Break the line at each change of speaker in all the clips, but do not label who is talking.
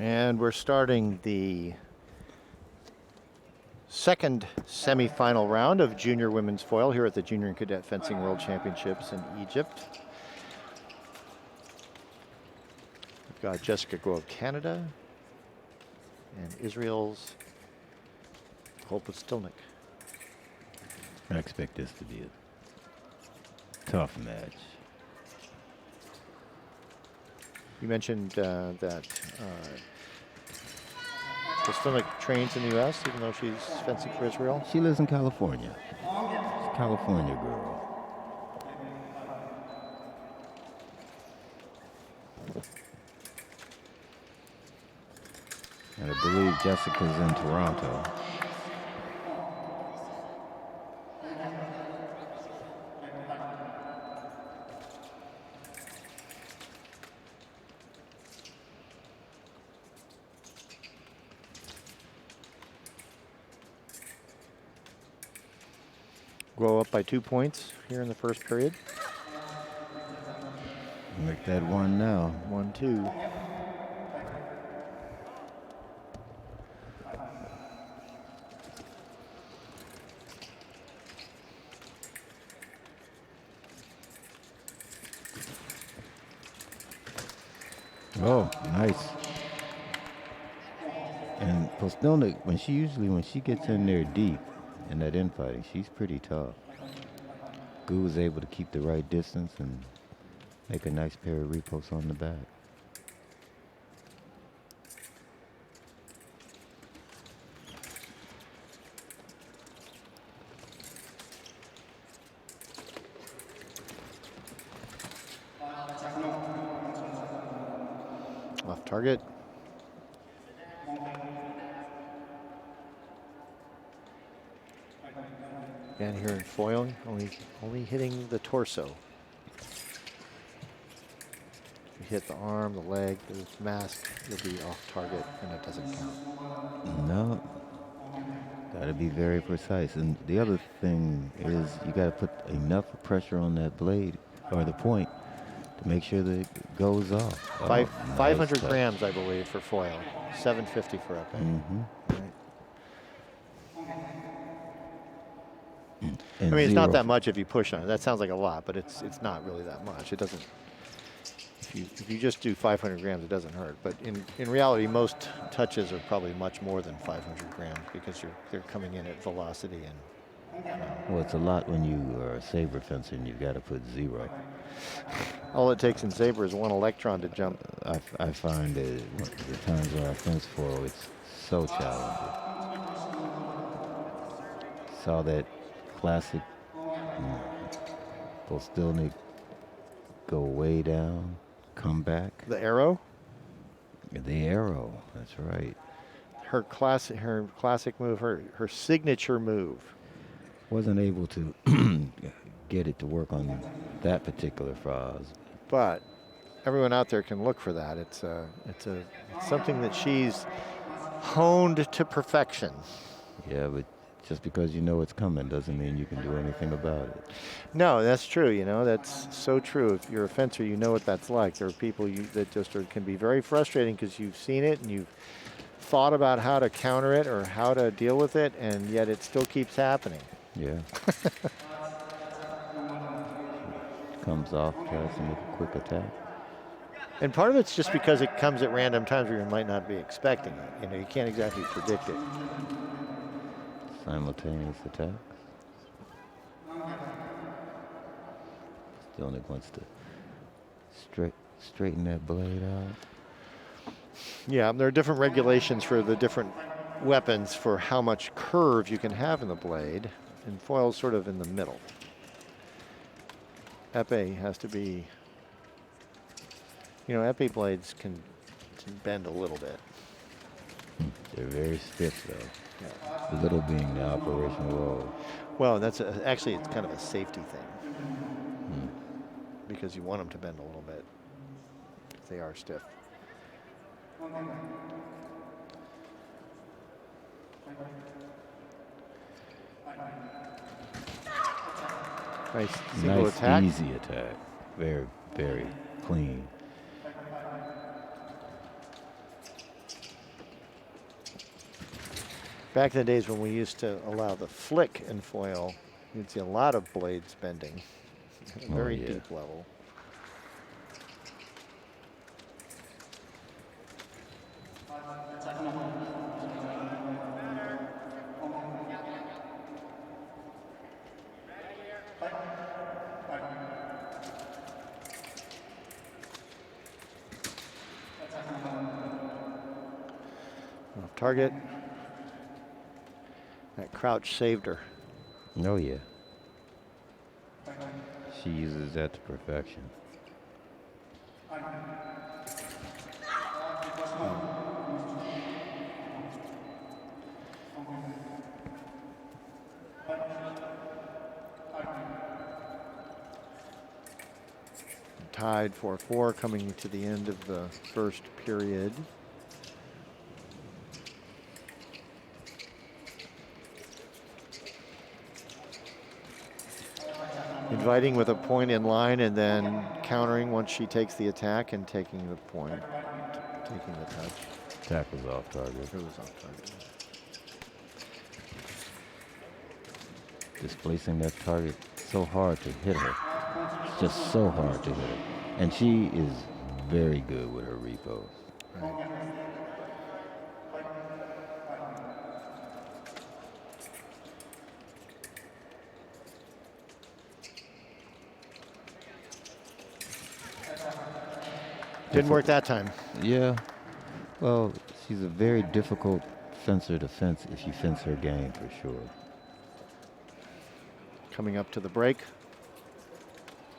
And we're starting the second semifinal round of junior women's foil here at the Junior and Cadet Fencing World Championships in Egypt. We've got Jessica GUO of Canada and Israel's PUSTILNIK.
I expect this to be a tough match.
You mentioned that PUSTILNIK trains in the U.S., even though she's fencing for Israel.
She lives in California. She's a California girl. And I believe Jessica's in Toronto.
GUO up by 2 points here in the first period.
Make that one now.
1-2.
Oh, nice. And PUSTILNIK, when she gets in there deep in that infighting, she's pretty tough. GUO was able to keep the right distance and make a nice pair of reposts on the back.
Off target. And here in foil, only hitting the torso. You hit the arm, the leg, the mask, you'll be off target, and it doesn't count.
No, gotta be very precise. And the other thing is you gotta put enough pressure on that blade or the point to make sure that it goes off.
500 grams, I believe, for foil. 750 for epee. Right. I mean, it's not that much if you push on it. That sounds like a lot, but it's not really that much. It doesn't. If you just do 500 grams, it doesn't hurt. But in reality, most touches are probably much more than 500 grams because they're coming in at velocity and.
Well, it's a lot when you are a saber fencer and you've got to put 0.
All it takes in saber is 1 electron to jump.
I find that the times where I fence foil, it's so challenging. Saw that classic PUSTILNIK go way down, come back.
The arrow?
The arrow, that's right.
Her classic move, her signature move.
Wasn't able to get it to work on that particular Fraz.
But everyone out there can look for that. It's something that she's honed to perfection.
Yeah, but just because you know it's coming doesn't mean you can do anything about it.
No, that's true. You know, that's so true. If you're a fencer, you know what that's like. There are people that just can be very frustrating because you've seen it and you've thought about how to counter it or how to deal with it, and yet it still keeps happening.
Yeah. Comes off, tries to make a quick attack.
And part of it's just because it comes at random times where you might not be expecting it. You know, you can't exactly predict it.
Simultaneous attacks. PUSTILNIK wants to straighten that blade out.
Yeah, there are different regulations for the different weapons for how much curve you can have in the blade, and foil's sort of in the middle. Epee has to be, you know, epee blades can bend a little bit.
They're very stiff though.
Yeah.
The little being the operational load.
Well, that's actually it's kind of a safety thing because you want them to bend a little bit. They are stiff. Nice single attack.
Easy attack. Very, very clean.
Back in the days when we used to allow the flick in foil, you'd see a lot of blades bending at a
Oh,
very
yeah.
deep level. Off target. That crouch saved her.
Oh, yeah. She uses that to perfection.
Tied 4-4 coming to the end of the first period. Inviting with a point in line and then countering once she takes the attack and taking the point, taking the touch.
Tackle's off target.
It was off target.
Displacing that target, so hard to hit her. It's just so hard to hit her. And she is very good with her repos.
Right. Didn't work that time.
Yeah. Well, she's a very difficult fencer to fence if you fence her game for sure.
Coming up to the break.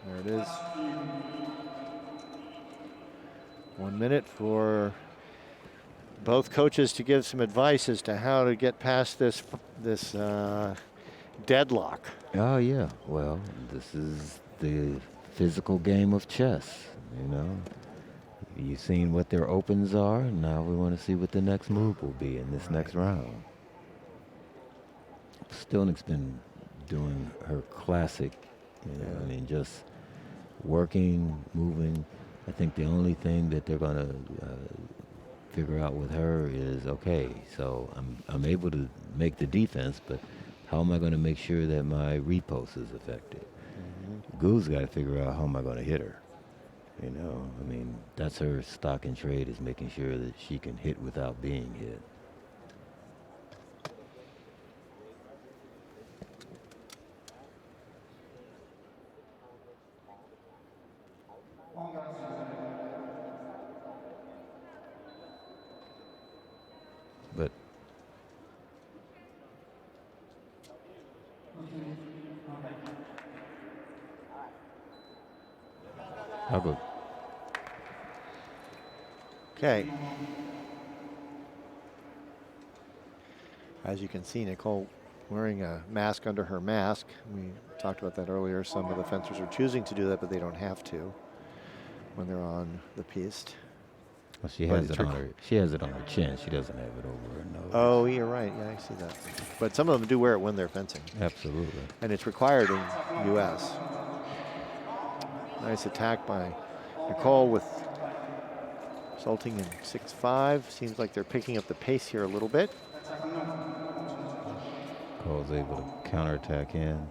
There it is. 1 minute for both coaches to give some advice as to how to get past this deadlock.
Oh, yeah. Well, this is the physical game of chess, you know. You've seen what their opens are. Now we want to see what the next move will be in this next round. Pustilnik's been doing her classic, you know, I mean, just working, moving. I think the only thing that they're going to figure out with her is, okay, so I'm able to make the defense, but how am I going to make sure that my repost is effective? GUO's got to figure out how am I going to hit her. You know, I mean, that's her stock and trade, is making sure that she can hit without being hit. But I'll go.
Okay. As you can see, Nicole wearing a mask under her mask. We talked about that earlier. Some of the fencers are choosing to do that, but they don't have to when they're on the piste.
Well, she has it on her. She has it on her chin. She doesn't have it over her nose.
Oh, you're right. Yeah, I see that. But some of them do wear it when they're fencing.
Absolutely.
And it's required in U.S. Nice attack by Nicole with resulting in 6-5. Seems like they're picking up the pace here a little bit.
Cole's able to counterattack in.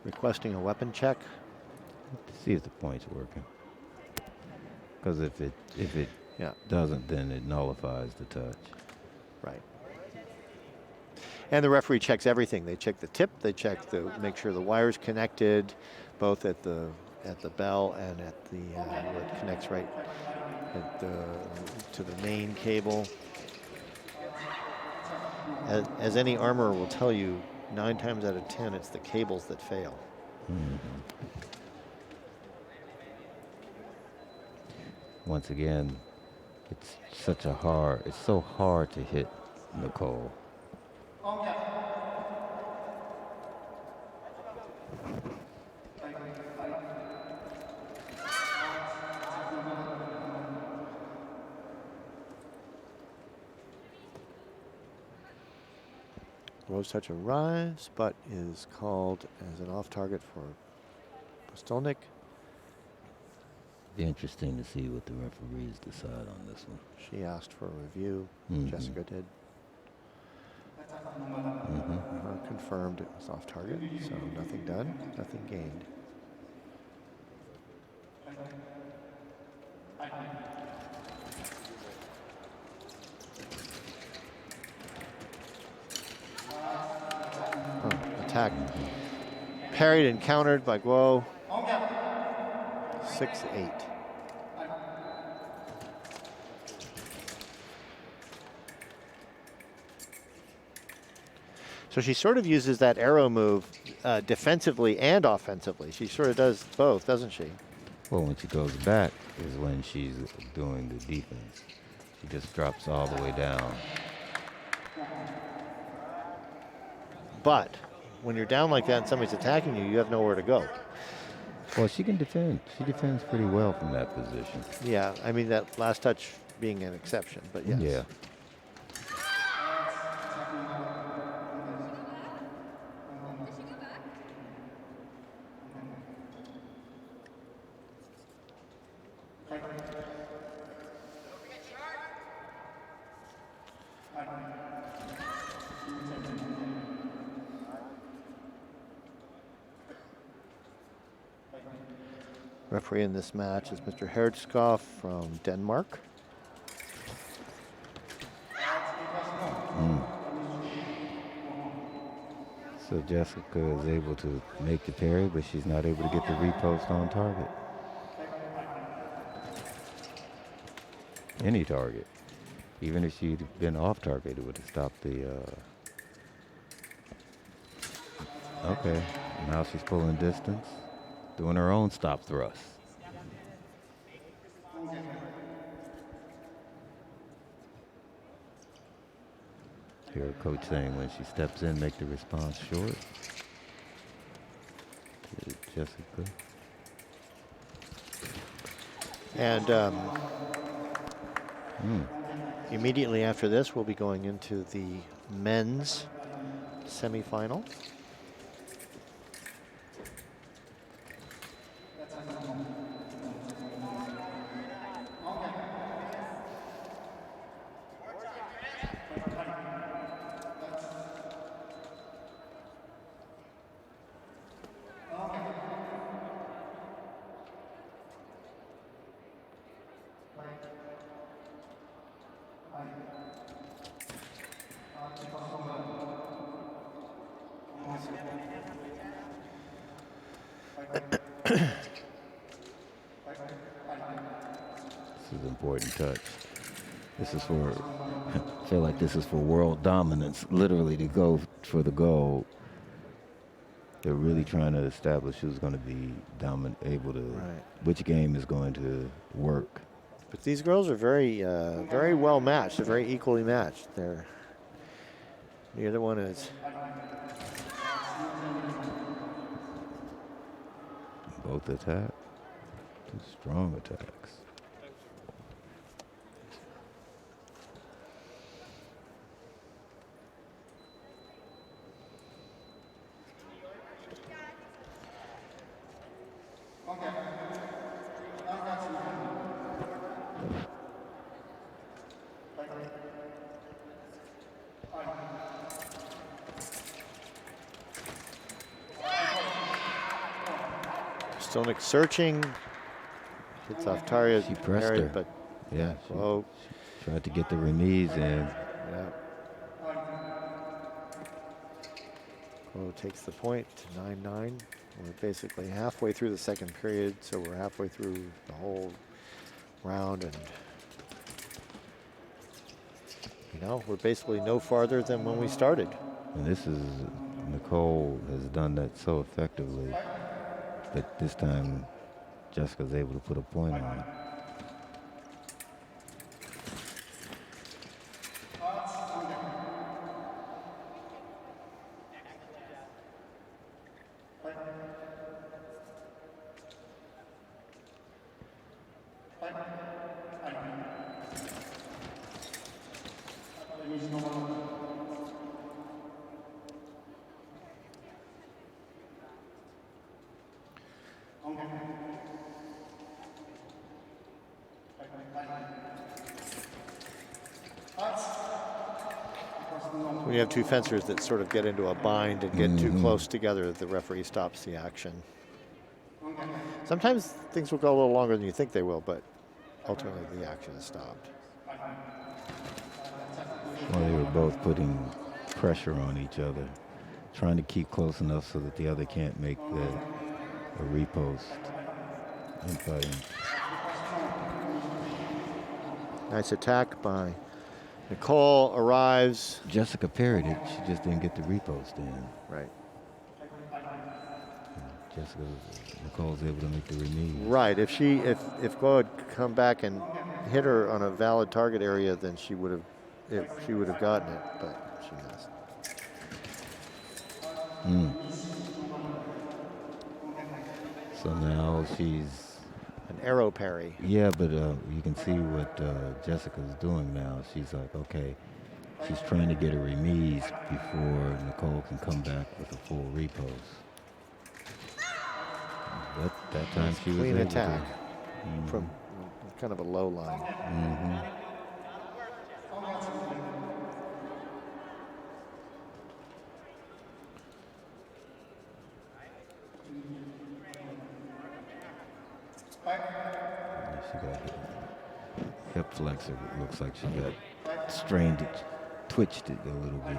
Requesting a weapon check.
See if the point's working. Because if it
Yeah.
doesn't, then it nullifies the touch.
Right. And the referee checks everything. They check the tip. They check make sure the wire's connected, both at the bell and at the where it connects right to the main cable. As any armorer will tell you, 9 times out of 10, it's the cables that fail.
Once again, it's so hard to hit Nicole.
Rose touch arrives, but is called as an off target for Pustilnik.
Be interesting to see what the referees decide on this one.
She asked for a review. Jessica did. Confirmed it was off target, so nothing done, nothing gained. Attack parried and countered by GUO. 6-8. So she sort of uses that arrow move defensively and offensively. She sort of does both, doesn't she?
Well, when she goes back is when she's doing the defense. She just drops all the way down.
But when you're down like that and somebody's attacking you, you have nowhere to go.
Well, she can defend. She defends pretty well from that position.
Yeah, I mean that last touch being an exception, but yes.
Yeah.
Referee in this match is Mr. Herdskov from Denmark.
So Jessica is able to make the parry, but she's not able to get the repost on target. Any target. Even if she'd been off target, it would have stopped the... Okay, now she's pulling distance, doing her own stop thrust. Hear coach saying when she steps in, make the response short. To Jessica.
And immediately after this, we'll be going into the men's semifinal.
This is an important touch. This is for, I feel like this is for world dominance, literally to go for the gold. They're really trying to establish who's going to be able to, which game is going to work.
But these girls are very, very well matched. They're very equally matched. Neither one is.
Both attack. Two strong attacks.
Stolnik searching. Hits off Tarja.
She pressed her.
But
yeah, she tried to get the remise in.
Yeah. GUO takes the point to 9-9. We're basically halfway through the second period, so we're halfway through the whole round, and we're basically no farther than when we started.
And this is, Nicole has done that so effectively, but this time Jessica's able to put a point on it.
when you have two fencers that sort of get into a bind and get too close together, the referee stops the action. Sometimes things will go a little longer than you think they will, but ultimately the action is stopped.
Well, they were both putting pressure on each other, trying to keep close enough so that the other can't make a repost infighting.
Nice attack by Nicole. Arrives.
Jessica parried it. She just didn't get the repost in.
Right.
Nicole's able to make the remise.
Right. If GUO had come back and hit her on a valid target area, then she would have gotten it, but she missed.
So now she's
an arrow parry.
Yeah, but you can see what Jessica's doing now. She's like, okay, she's trying to get a remise before Nicole can come back with a full repost. That time she was
clean
able
attack
to,
from kind of a low line.
She got hip flexor. It looks like she got strained it, twitched it a little bit.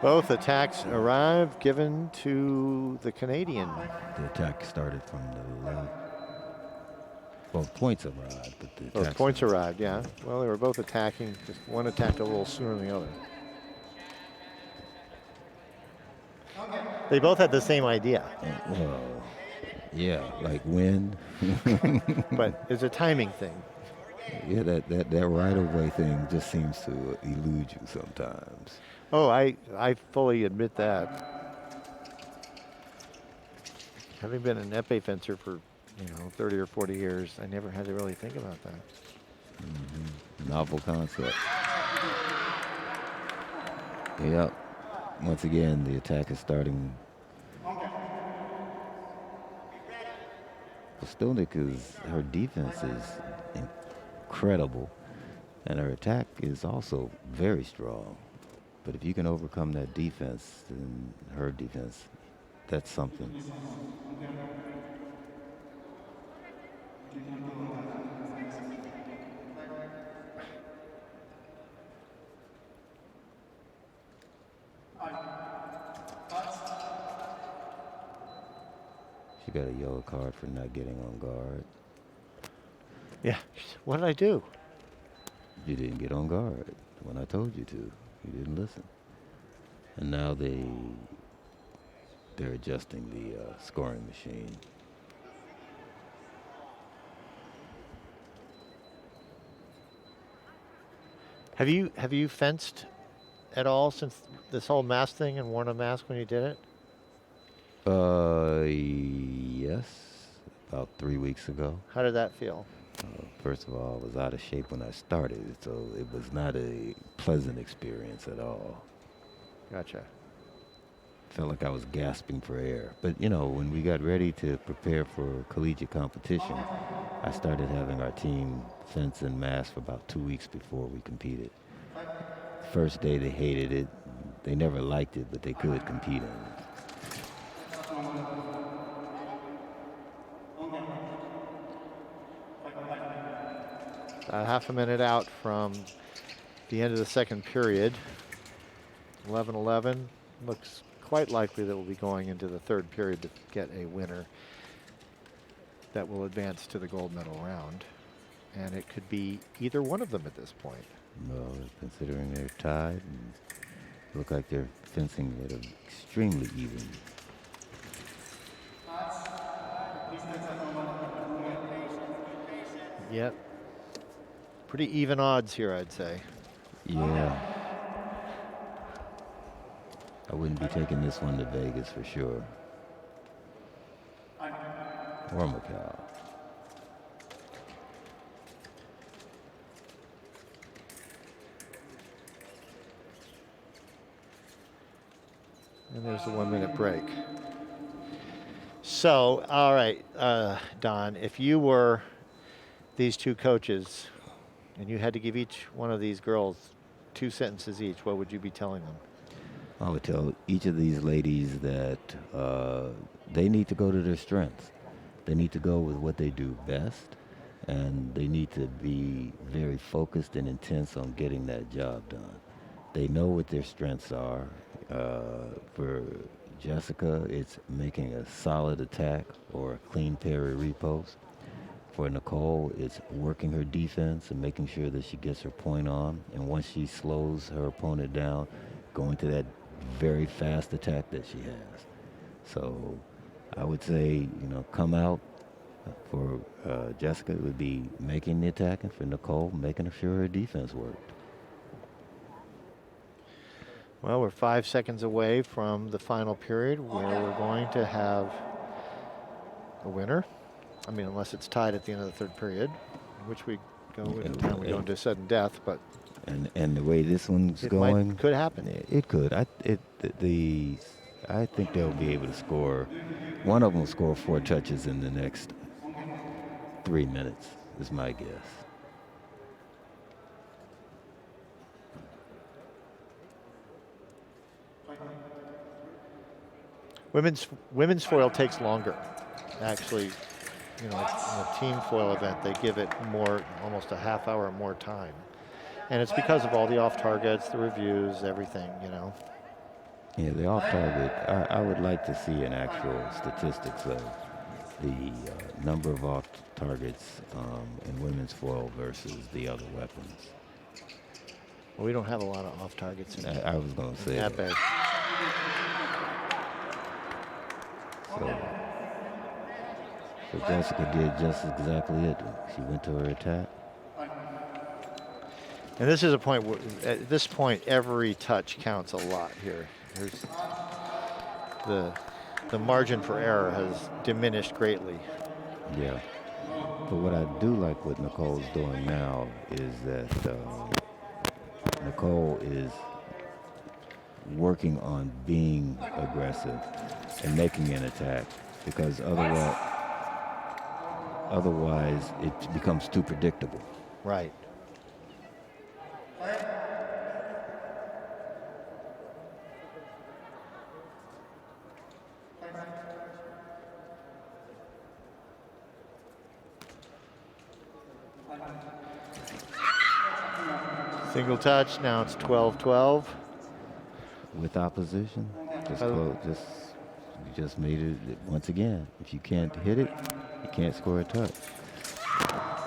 Both attacks arrive, given to the Canadian.
The attack started from the left. Both points arrived, but the
Both points arrived, yeah. Well, they were both attacking. Just one attacked a little sooner than the other. They both had the same idea.
Well, yeah, like when.
But it's a timing thing.
Yeah, that right-of-way thing just seems to elude you sometimes.
Oh, I fully admit that. Having been an épée fencer for 30 or 40 years, I never had to really think about that.
Novel concept. Yep. Once again, the attack is starting. PUSTILNIK her defense is incredible, and her attack is also very strong. But if you can overcome that defense, then her defense, that's something. She got a yellow card for not getting on guard.
Yeah. What did I do?
You didn't get on guard when I told you to. You didn't listen. And now they're adjusting the scoring machine.
Have you fenced at all since this whole mask thing and worn a mask when you did it?
Yes, about 3 weeks ago.
How did that feel?
First of all, I was out of shape when I started, so it was not a pleasant experience at all.
Gotcha.
Felt like I was gasping for air. But, when we got ready to prepare for collegiate competition, I started having our team fence and mask for about 2 weeks before we competed. First day, they hated it. They never liked it, but they could compete in it.
Half a minute out from the end of the second period. 11-11. Looks quite likely that we'll be going into the third period to get a winner that will advance to the gold medal round. And it could be either one of them at this point.
Well, considering they're tied and look like they're fencing at an extremely even.
Yep. Pretty even odds here, I'd say.
Yeah. I wouldn't be taking this one to Vegas for sure. Or Macau.
And there's the 1 minute break. So, all right, Don, if you were these two coaches and you had to give each one of these girls 2 sentences each, what would you be telling them?
I would tell each of these ladies that they need to go to their strengths. They need to go with what they do best, and they need to be very focused and intense on getting that job done. They know what their strengths are. For Jessica, it's making a solid attack or a clean parry repost. For Nicole, it's working her defense and making sure that she gets her point on. And once she slows her opponent down, going to that very fast attack that she has. So I would say, come out. For Jessica, it would be making the attack, and for Nicole, making sure her defense worked.
Well, we're 5 seconds away from the final period where we're going to have a winner. I mean, unless it's tied at the end of the third period, in which we go into sudden death, but
and the way this one's going,
could happen.
It could. I think they'll be able to score. One of them will score 4 touches in the next 3 minutes, is my guess.
Women's foil takes longer. Actually, in a team foil event, they give it almost a half hour more time. And it's because of all the off targets, the reviews, everything,
Yeah, the off target, I would like to see an actual statistics of the number of off targets in women's foil versus the other weapons.
Well, we don't have a lot of off targets in
I was going to say
that bad.
So Jessica did just exactly it. She went to her attack.
And this is a point where, at this point, every touch counts a lot here. There's the margin for error has diminished greatly.
Yeah. But what I do like what Nicole's doing now is that Nicole is working on being aggressive and making an attack, because otherwise it becomes too predictable.
Right. Single touch, now it's 12-12.
With opposition, you just made it once again. If you can't hit it, you can't score a touch.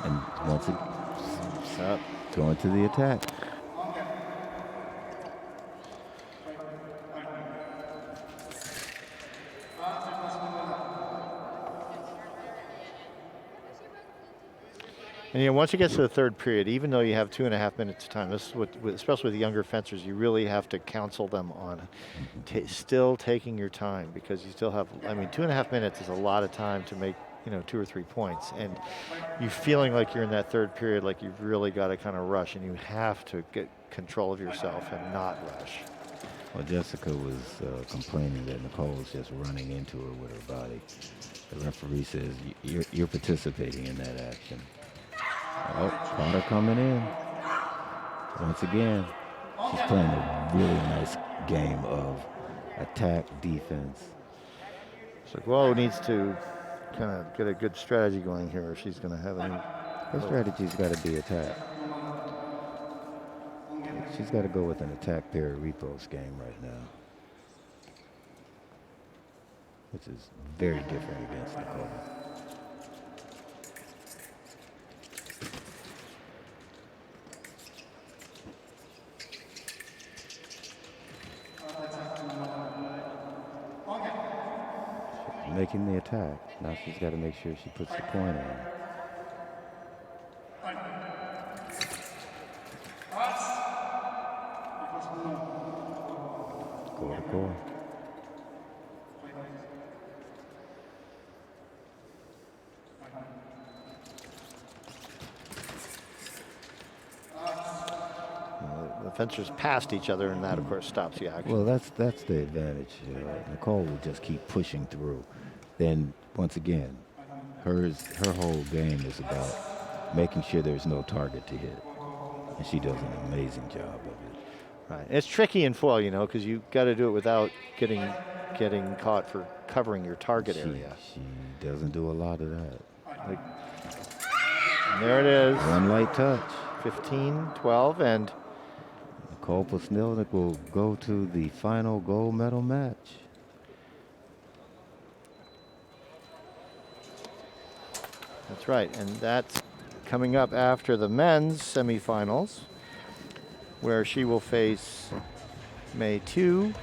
And once it going to the attack.
And once it gets to the third period, even though you have 2.5 minutes of time, this is especially with the younger fencers, you really have to counsel them on still taking your time, because you still have, 2.5 minutes is a lot of time to make, 2 or 3 points. And you feeling like you're in that third period, like you've really got to kind of rush, and you have to get control of yourself and not rush.
Well, Jessica was complaining that Nicole was just running into her with her body. The referee says, you're participating in that action. Oh, Potter coming in. Once again, she's playing a really nice game of attack, defense.
So GUO needs to kind of get a good strategy going here, or she's going to have any...
Her strategy's got to be attack. She's got to go with an attack parry repost game right now, which is very different against Nicole. Making the attack. Now she's got to make sure she puts the point on. Go to core.
the fencers passed each other, and that, of course, stops the action.
Well, that's the advantage. Nicole will just keep pushing through. Then once again, her whole game is about making sure there's no target to hit, and she does an amazing job of it.
Right. It's tricky in foil, you know, because you got to do it without getting caught for covering your target area.
She doesn't do a lot of that.
Like, and there it is.
One light touch.
15-12, and
Nicole Pustilnik will go to the final gold medal match.
that's right. And that's coming up after the men's semifinals, where she will face May 2